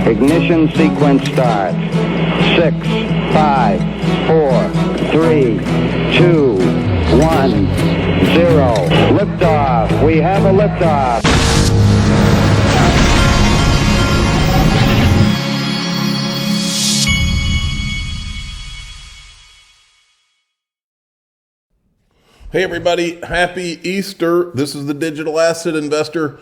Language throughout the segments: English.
Ignition sequence starts. 6, 5, 4, 3, 2, 1, 0. Liftoff. We have a liftoff. Hey everybody, happy Easter. This is the Digital Asset Investor.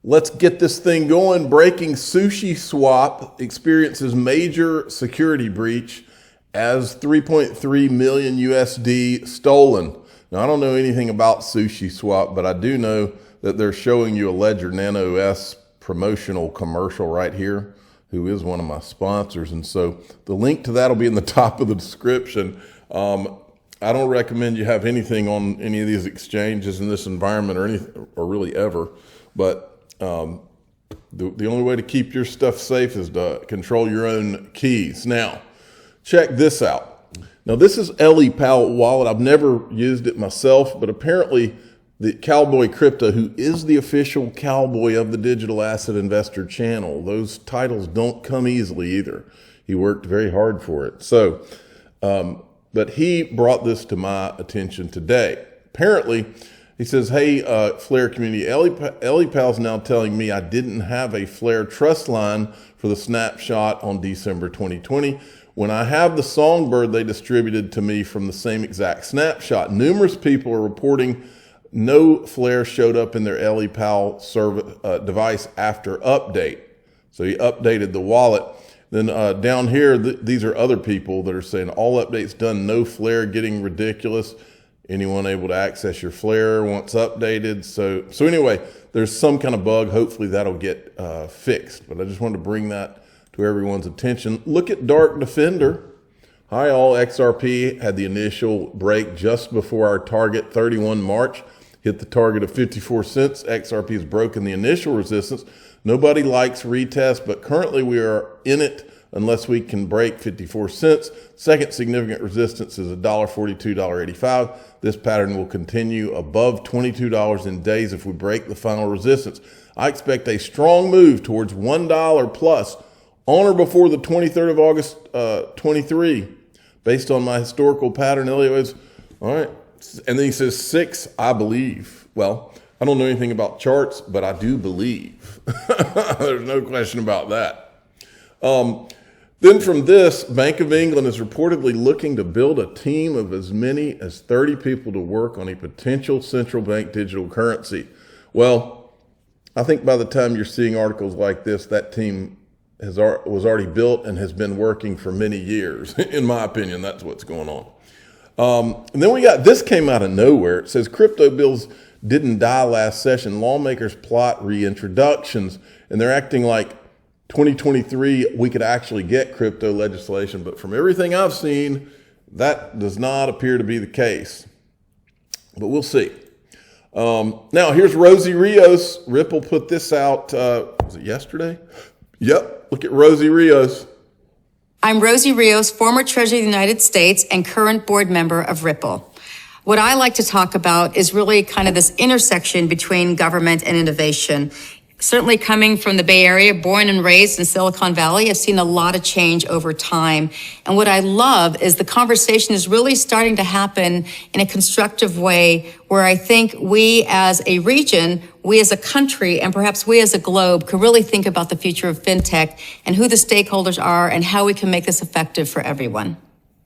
Let's get this thing going. Breaking SushiSwap experiences major security breach as 3.3 million USD stolen. Now I don't know anything about SushiSwap, but I do know that they're showing you a Ledger Nano S promotional commercial right here, who is one of my sponsors. And so the link to that will be in the top of the description. I don't recommend you have anything on any of these exchanges in this environment or anything, or really ever. But the only way to keep your stuff safe is to control your own keys. Now, check this out. Now, this is Ellipal wallet. I've never used it myself, but apparently the Cowboy Crypto, who is the official cowboy of the Digital Asset Investor channel, those titles don't come easily either. He worked very hard for it. So, but he brought this to my attention today. Apparently, he says, hey, Flare community, Ellipal's now telling me I didn't have a Flare trust line for the snapshot on December 2020 when I have the songbird they distributed to me from the same exact snapshot. Numerous people are reporting no Flare showed up in their Ellipal device after update. So he updated the wallet. Then down here, these are other people that are saying all updates done, no Flare, getting ridiculous. Anyone able to access your Flare once updated. So anyway, there's some kind of bug. Hopefully that'll get fixed. But I just wanted to bring that to everyone's attention. Look at Dark Defender. Hi all, XRP had the initial break just before our target, 31 March. Hit the target of 54 cents. XRP has broken the initial resistance. Nobody likes retest, but currently we are in it unless we can break 54 cents. Second significant resistance is $1.42, $1.85. This pattern will continue above $22 in days if we break the final resistance. I expect a strong move towards $1 plus on or before the 23rd of August 23, based on my historical pattern. Anyways, all right. And then he says 6, I believe. Well, I don't know anything about charts, but I do believe. There's no question about that. Then from this, Bank of England is reportedly looking to build a team of as many as 30 people to work on a potential central bank digital currency. Well, I think by the time you're seeing articles like this, that team was already built and has been working for many years. In my opinion, that's what's going on. And then we got, this came out of nowhere. It says crypto bills didn't die last session. Lawmakers plot reintroductions, and they're acting like 2023 we could actually get crypto legislation. But from everything I've seen, that does not appear to be the case. But we'll see. Now here's Rosie Rios. Ripple put this out, was it yesterday? Yep, look at Rosie Rios. I'm Rosie Rios, former Treasurer of the United States and current board member of Ripple. What I like to talk about is really kind of this intersection between government and innovation. Certainly coming from the Bay Area, born and raised in Silicon Valley, I've seen a lot of change over time. And what I love is the conversation is really starting to happen in a constructive way where I think we as a region, we as a country, and perhaps we as a globe could really think about the future of fintech and who the stakeholders are and how we can make this effective for everyone.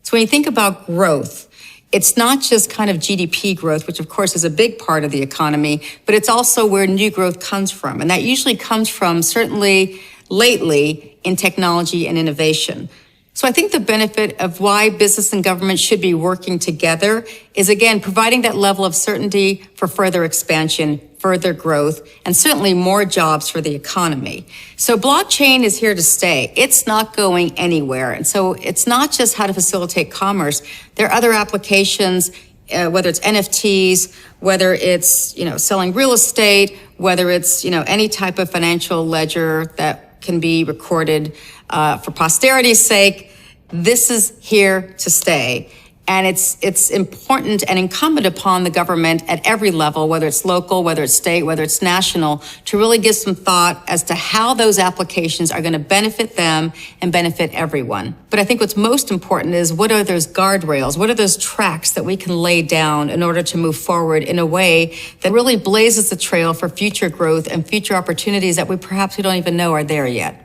So when you think about growth, it's not just kind of GDP growth, which of course is a big part of the economy, but it's also where new growth comes from. And that usually comes from, certainly lately, in technology and innovation. So I think the benefit of why business and government should be working together is, again, providing that level of certainty for further expansion, further growth, and certainly more jobs for the economy. So blockchain is here to stay. It's not going anywhere. And so it's not just how to facilitate commerce. There are other applications, whether it's NFTs, whether it's, selling real estate, whether it's, any type of financial ledger that can be recorded for posterity's sake. This is here to stay. And it's important and incumbent upon the government at every level, whether it's local, whether it's state, whether it's national, to really give some thought as to how those applications are going to benefit them and benefit everyone. But I think what's most important is, what are those guardrails? What are those tracks that we can lay down in order to move forward in a way that really blazes the trail for future growth and future opportunities that we don't even know are there yet?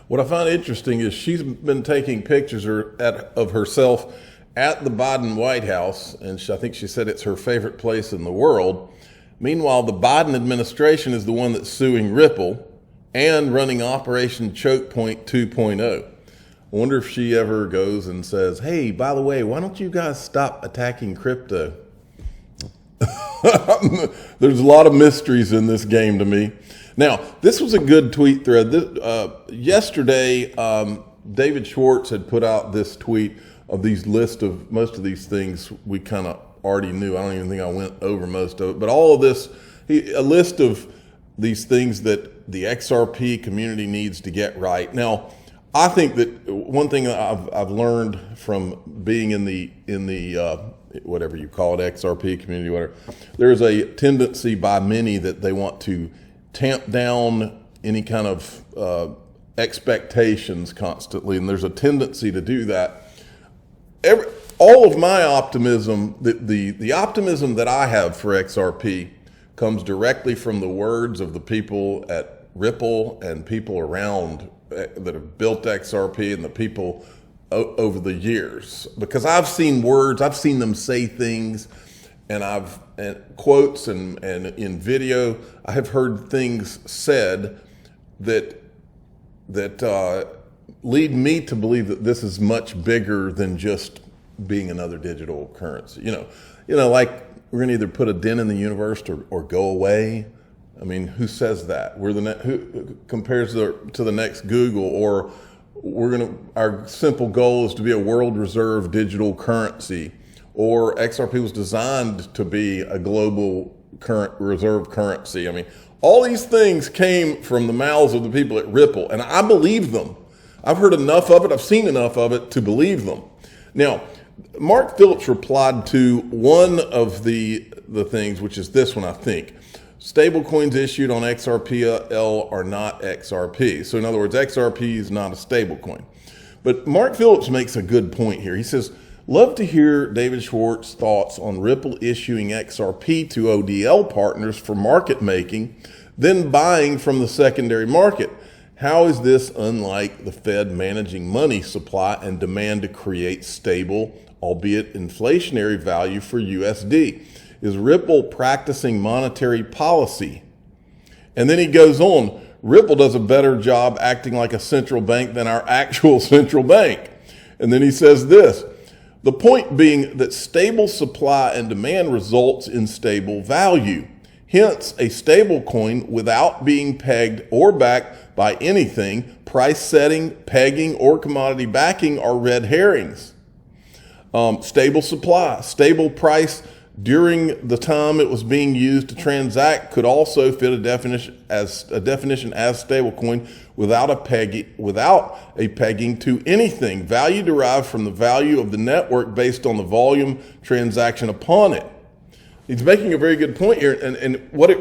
What I find interesting is she's been taking pictures of herself at the Biden White House, and I think she said it's her favorite place in the world. Meanwhile, the Biden administration is the one that's suing Ripple and running Operation Choke Point 2.0. I wonder if she ever goes and says, hey, by the way, why don't you guys stop attacking crypto? There's a lot of mysteries in this game to me. Now, this was a good tweet thread. Yesterday, David Schwartz had put out this tweet of these list of most of these things we kind of already knew. I don't even think I went over most of it, but all of this, a list of these things that the XRP community needs to get right. Now, I think that one thing that I've learned from being in the whatever you call it, XRP community, whatever, there's a tendency by many that they want to tamp down any kind of expectations constantly, and there's a tendency to do that. All of my optimism, the optimism that I have for XRP comes directly from the words of the people at Ripple and people around that have built XRP and the people over the years. Because I've seen words, I've seen them say things, and quotes and in video, I have heard things said that lead me to believe that this is much bigger than just being another digital currency. You know, like we're going to either put a dent in the universe or go away. I mean, who says that? Who compares to the next Google? Or our simple goal is to be a world reserve digital currency. Or XRP was designed to be a global reserve currency. I mean, all these things came from the mouths of the people at Ripple, and I believe them. I've heard enough of it, I've seen enough of it to believe them. Now, Mark Phillips replied to one of the things, which is this one, I think. Stablecoins issued on XRPL are not XRP. So in other words, XRP is not a stablecoin. But Mark Phillips makes a good point here. He says, love to hear David Schwartz's thoughts on Ripple issuing XRP to ODL partners for market making, then buying from the secondary market. How is this unlike the Fed managing money supply and demand to create stable, albeit inflationary value for USD? Is Ripple practicing monetary policy? And then he goes on, Ripple does a better job acting like a central bank than our actual central bank. And then he says this, the point being that stable supply and demand results in stable value. Hence, a stable coin without being pegged or backed by anything, price setting, pegging, or commodity backing are red herrings. Stable supply, stable price during the time it was being used to transact could also fit a definition as stablecoin without a pegging to anything. Value derived from the value of the network based on the volume transaction upon it. He's making a very good point here, and what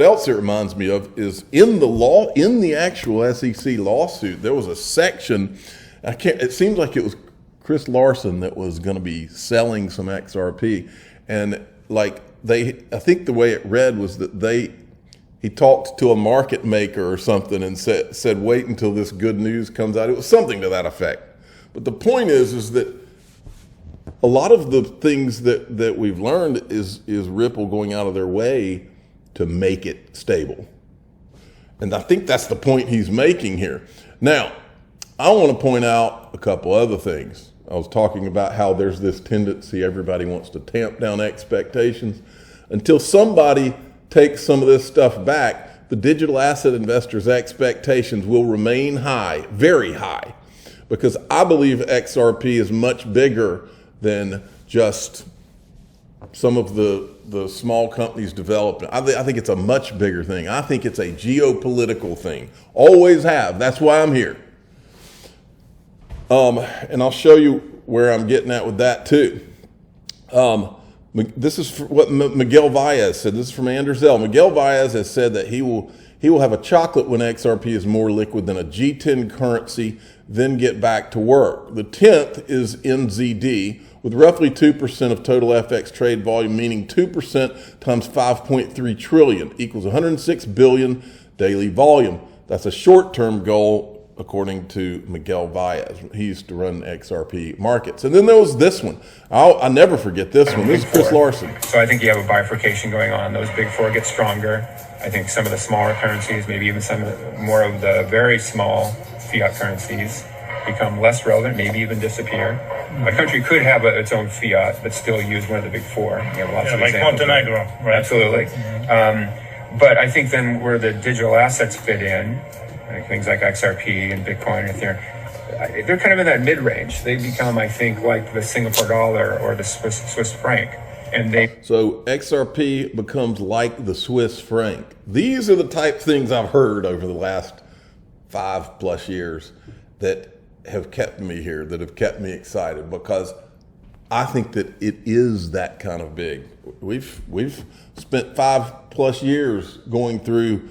else it reminds me of is in the actual SEC lawsuit, there was a section. It seems like it was Chris Larson that was going to be selling some XRP. And I think the way it read was that he talked to a market maker or something and said, wait until this good news comes out. It was something to that effect. But the point is that a lot of the things that we've learned is Ripple going out of their way to make it stable. And I think that's the point he's making here. Now, I want to point out a couple other things. I was talking about how there's this tendency, everybody wants to tamp down expectations. Until somebody takes some of this stuff back, the digital asset investors' expectations will remain high, very high, because I believe XRP is much bigger than just some of the small companies developing. I think it's a much bigger thing. I think it's a geopolitical thing. Always have. That's why I'm here. And I'll show you where I'm getting at with that too. This is what Miguel Valles said. This is from Anders L. Miguel Valles has said that he will have a chocolate when XRP is more liquid than a G10 currency, then get back to work. The 10th is NZD with roughly 2% of total FX trade volume, meaning 2% times 5.3 trillion equals 106 billion daily volume. That's a short-term goal, according to Miguel Valles. He used to run XRP markets. And then there was this one. I'll never forget this one. This is Chris Larson. So I think you have a bifurcation going on. Those big four get stronger. I think some of the smaller currencies, maybe even some of the more of the very small fiat currencies become less relevant, maybe even disappear. A country could have its own fiat, but still use one of the big four. You have lots of like examples. Montenegro, right? Absolutely. But I think then where the digital assets fit in, like things like XRP and Bitcoin and Ethereum, they're kind of in that mid-range. They become, I think, like the Singapore dollar or the Swiss franc. So XRP becomes like the Swiss franc. These are the type of things I've heard over the last 5+ years that have kept me here, that have kept me excited, because I think that it is that kind of big. We've spent 5+ years going through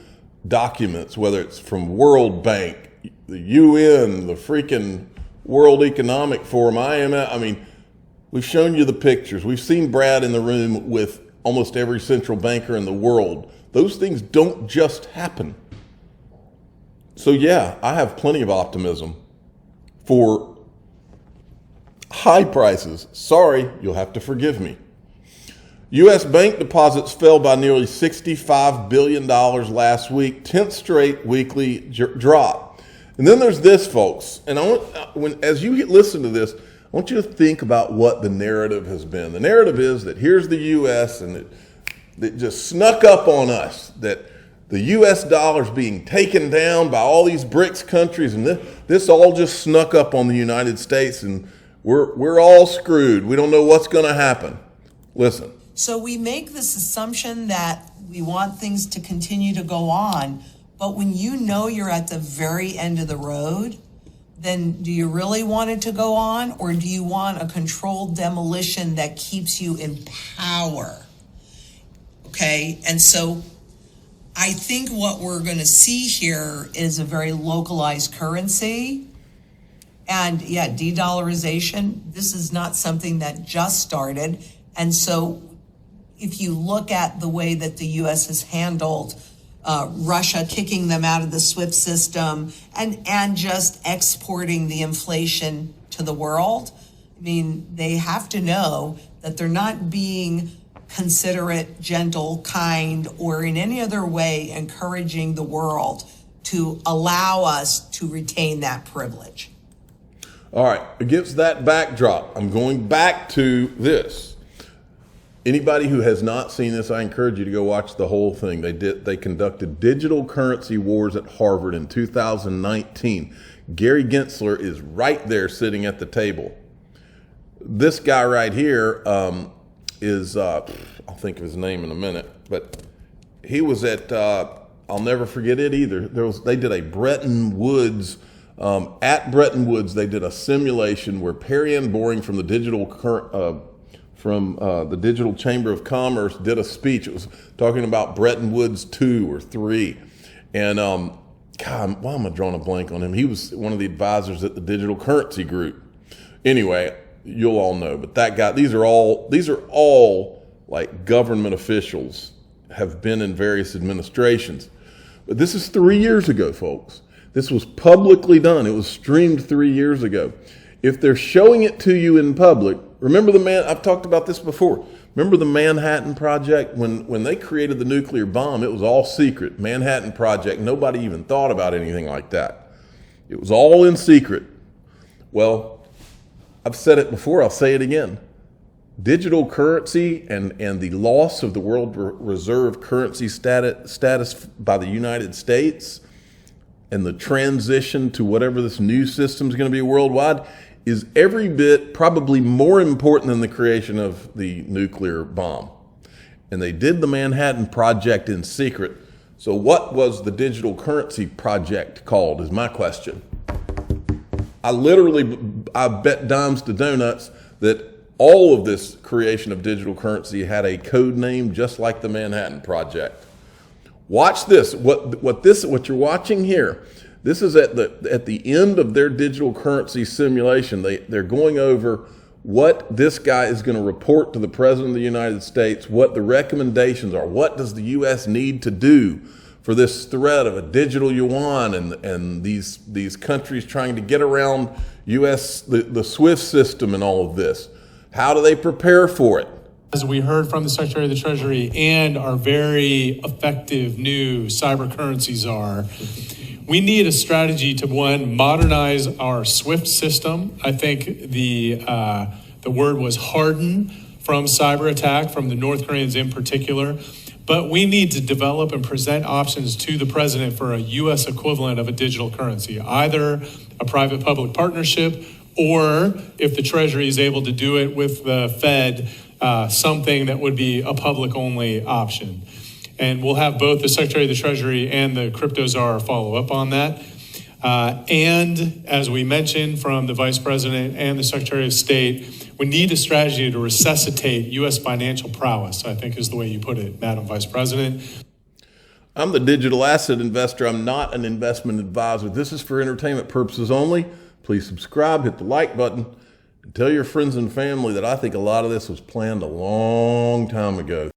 documents, whether it's from World Bank, the UN, the freaking World Economic Forum, IMF. I mean, we've shown you the pictures. We've seen Brad in the room with almost every central banker in the world. Those things don't just happen. So yeah, I have plenty of optimism for high prices. Sorry, you'll have to forgive me. U.S. bank deposits fell by nearly $65 billion last week, 10th straight weekly drop. And then there's this, folks. And as you listen to this, I want you to think about what the narrative has been. The narrative is that here's the U.S. and it just snuck up on us, that the U.S. dollar's being taken down by all these BRICS countries, and this all just snuck up on the United States, and we're all screwed. We don't know what's going to happen. Listen. So we make this assumption that we want things to continue to go on, but when you know you're at the very end of the road, then do you really want it to go on, or do you want a controlled demolition that keeps you in power? Okay, and so I think what we're going to see here is a very localized currency. And yeah, de-dollarization, this is not something that just started. And so if you look at the way that the U.S. has handled Russia kicking them out of the SWIFT system and just exporting the inflation to the world, I mean, they have to know that they're not being considerate, gentle, kind, or in any other way encouraging the world to allow us to retain that privilege. All right, against that backdrop, I'm going back to this. Anybody who has not seen this, I encourage you to go watch the whole thing. They conducted digital currency wars at Harvard in 2019. Gary Gensler is right there sitting at the table. This guy right here is, I'll think of his name in a minute, but he was at, I'll never forget it either. They did a Bretton Woods, at Bretton Woods, they did a simulation where Perry Ann Boring from the digital Chamber of Commerce did a speech. It was talking about Bretton Woods 2 or 3. And God, why am I drawing a blank on him? He was one of the advisors at the Digital Currency Group. Anyway, you'll all know, but that guy, these are all like government officials, have been in various administrations. But this is 3 years ago, folks. This was publicly done. It was streamed 3 years ago. If they're showing it to you in public, remember I've talked about this before. Remember the Manhattan Project? When they created the nuclear bomb, it was all secret. Manhattan Project, nobody even thought about anything like that. It was all in secret. Well, I've said it before, I'll say it again. Digital currency and the loss of the world reserve currency status by the United States and the transition to whatever this new system is going to be worldwide is every bit probably more important than the creation of the nuclear bomb. And they did the Manhattan Project in secret. So what was the digital currency project called is my question. I literally I bet dimes to donuts that all of this creation of digital currency had a code name just like the Manhattan Project. Watch this. What you're watching here, this is at the end of their digital currency simulation. They're going over what this guy is going to report to the President of the United States, what the recommendations are, what does the U.S. need to do for this threat of a digital yuan and these countries trying to get around U.S. the SWIFT system and all of this. How do they prepare for it? As we heard from the Secretary of the Treasury and our very effective new cyber currencies are, we need a strategy to, one, modernize our SWIFT system. I think the word was harden from cyber attack, from the North Koreans in particular. But we need to develop and present options to the president for a U.S. equivalent of a digital currency, either a private-public partnership or, if the Treasury is able to do it with the Fed, something that would be a public-only option. And we'll have both the Secretary of the Treasury and the crypto czar follow up on that. And as we mentioned from the Vice President and the Secretary of State, we need a strategy to resuscitate U.S. financial prowess, I think is the way you put it, Madam Vice President. I'm the digital asset investor. I'm not an investment advisor. This is for entertainment purposes only. Please subscribe, hit the like button, and tell your friends and family that I think a lot of this was planned a long time ago.